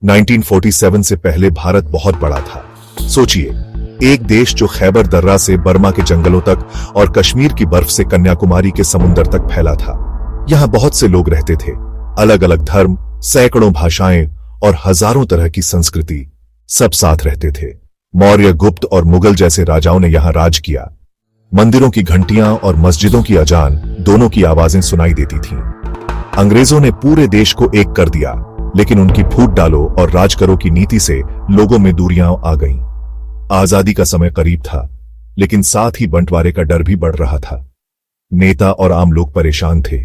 1947 से पहले भारत बहुत बड़ा था। सोचिए, एक देश जो खैबर दर्रा से बर्मा के जंगलों तक और कश्मीर की बर्फ से कन्याकुमारी के समुद्र तक फैला था। यहाँ बहुत से लोग रहते थे, अलग अलग धर्म, सैकड़ों भाषाएं और हजारों तरह की संस्कृति, सब साथ रहते थे। मौर्य, गुप्त और मुगल जैसे राजाओं ने यहाँ राज किया। मंदिरों की घंटियां और मस्जिदों की अजान दोनों की आवाजें सुनाई देती थीं। अंग्रेजों ने पूरे देश को एक कर दिया, लेकिन उनकी फूट डालो और राज करो की नीति से लोगों में दूरियां आ गईं। आजादी का समय करीब था, लेकिन साथ ही बंटवारे का डर भी बढ़ रहा था। नेता और आम लोग परेशान थे।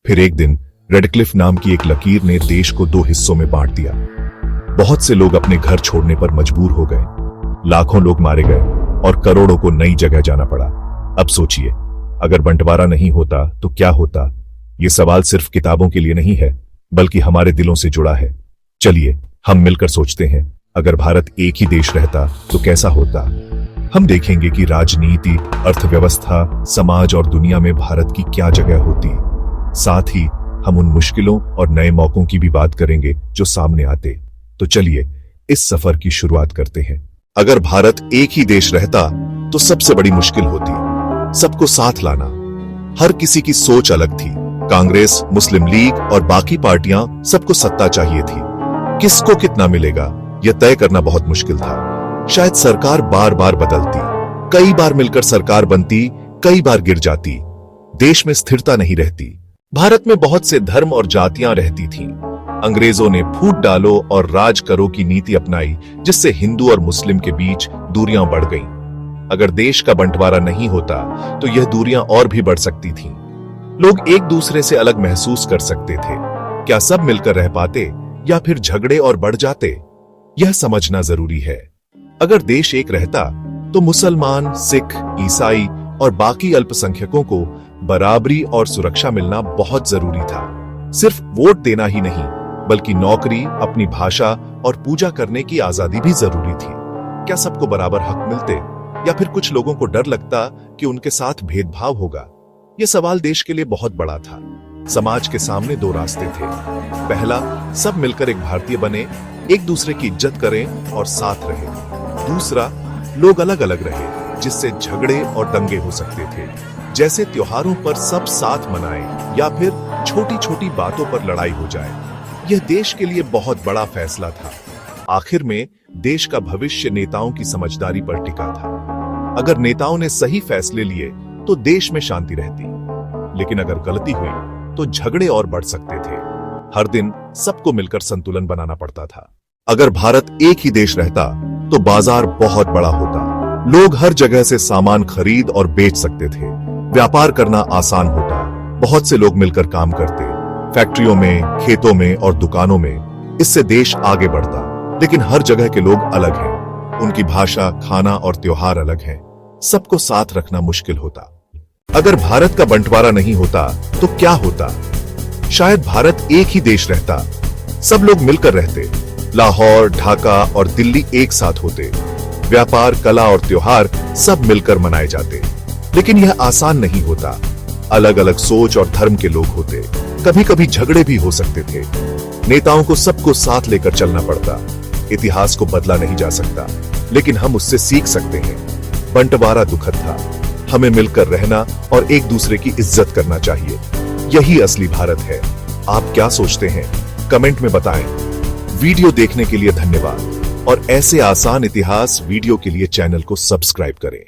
फिर एक दिन रेडक्लिफ नाम की एक लकीर ने देश को दो हिस्सों में बांट दिया। बहुत से लोग अपने घर छोड़ने पर मजबूर हो गए, लाखों लोग मारे गए और करोड़ों को नई जगह जाना पड़ा। अब सोचिए, अगर बंटवारा नहीं होता तो क्या होता? ये सवाल सिर्फ किताबों के लिए नहीं है, बल्कि हमारे दिलों से जुड़ा है। चलिए हम मिलकर सोचते हैं, अगर भारत एक ही देश रहता तो कैसा होता। हम देखेंगे कि राजनीति, अर्थव्यवस्था, समाज और दुनिया में भारत की क्या जगह होती। साथ ही हम उन मुश्किलों और नए मौकों की भी बात करेंगे जो सामने आते। तो चलिए इस सफर की शुरुआत करते हैं। अगर भारत एक ही देश रहता तो सबसे बड़ी मुश्किल होती सबको साथ लाना। हर किसी की सोच अलग थी। कांग्रेस, मुस्लिम लीग और बाकी पार्टियां, सबको सत्ता चाहिए थी। किसको कितना मिलेगा यह तय करना बहुत मुश्किल था। शायद सरकार बार बार बदलती, कई बार मिलकर सरकार बनती, कई बार गिर जाती। देश में स्थिरता नहीं रहती। भारत में बहुत से धर्म और जातियां रहती थीं। अंग्रेजों ने फूट डालो और राज करो की नीति अपनाई, जिससे हिंदू और मुस्लिम के बीच दूरियां बढ़ गईं। अगर देश का बंटवारा नहीं होता तो यह दूरियां और भी बढ़ सकती थीं। लोग एक दूसरे से अलग महसूस कर सकते थे। क्या सब मिलकर रह पाते या फिर झगड़े और बढ़ जाते? यह समझना जरूरी है। अगर देश एक रहता तो मुसलमान, सिख, ईसाई और बाकी अल्पसंख्यकों को बराबरी और सुरक्षा मिलना बहुत जरूरी था। सिर्फ वोट देना ही नहीं, बल्कि नौकरी, अपनी भाषा और पूजा करने की आजादी भी जरूरी थी। क्या सबको बराबर हक मिलते या फिर कुछ लोगों को डर लगता कि उनके साथ भेदभाव होगा? यह सवाल देश के लिए बहुत बड़ा था। समाज के सामने दो रास्ते थे। पहला, सब मिलकर एक भारतीय बने, एक दूसरे की इज्जत करें और साथ रहें। दूसरा, लोग अलग अलग रहे, जिससे झगड़े और दंगे हो सकते थे। जैसे त्योहारों पर सब साथ मनाएं या फिर छोटी छोटी बातों पर लड़ाई हो जाए। यह देश के लिए बहुत बड़ा फैसला था। आखिर में देश का भविष्य नेताओं की समझदारी पर टिका था। अगर नेताओं ने सही फैसले लिए तो देश में शांति रहती, लेकिन अगर गलती हुई तो झगड़े और बढ़ सकते थे। हर दिन सबको मिलकर संतुलन बनाना पड़ता था। अगर भारत एक ही देश रहता तो बाजार बहुत बड़ा होता। लोग हर जगह से सामान खरीद और बेच सकते थे। व्यापार करना आसान होता। बहुत से लोग मिलकर काम करते, फैक्ट्रियों में, खेतों में और दुकानों में। इससे देश आगे बढ़ता। लेकिन हर जगह के लोग अलग हैं। उनकी भाषा, खाना और त्योहार अलग हैं। सबको साथ रखना मुश्किल होता। अगर भारत का बंटवारा नहीं होता तो क्या होता? शायद भारत एक ही देश रहता। सब लोग मिलकर रहते। लाहौर, ढाका और दिल्ली एक साथ होते। व्यापार, कला और त्योहार सब मिलकर मनाए जाते। लेकिन यह आसान नहीं होता। अलग अलग सोच और धर्म के लोग होते। कभी कभी झगड़े भी हो सकते थे। नेताओं को सबको साथ लेकर चलना पड़ता। इतिहास को बदला नहीं जा सकता, लेकिन हम उससे सीख सकते हैं। बंटवारा दुखद था। हमें मिलकर रहना और एक दूसरे की इज्जत करना चाहिए। यही असली भारत है। आप क्या सोचते हैं? कमेंट में बताएं। वीडियो देखने के लिए धन्यवाद और ऐसे आसान इतिहास वीडियो के लिए चैनल को सब्सक्राइब करें।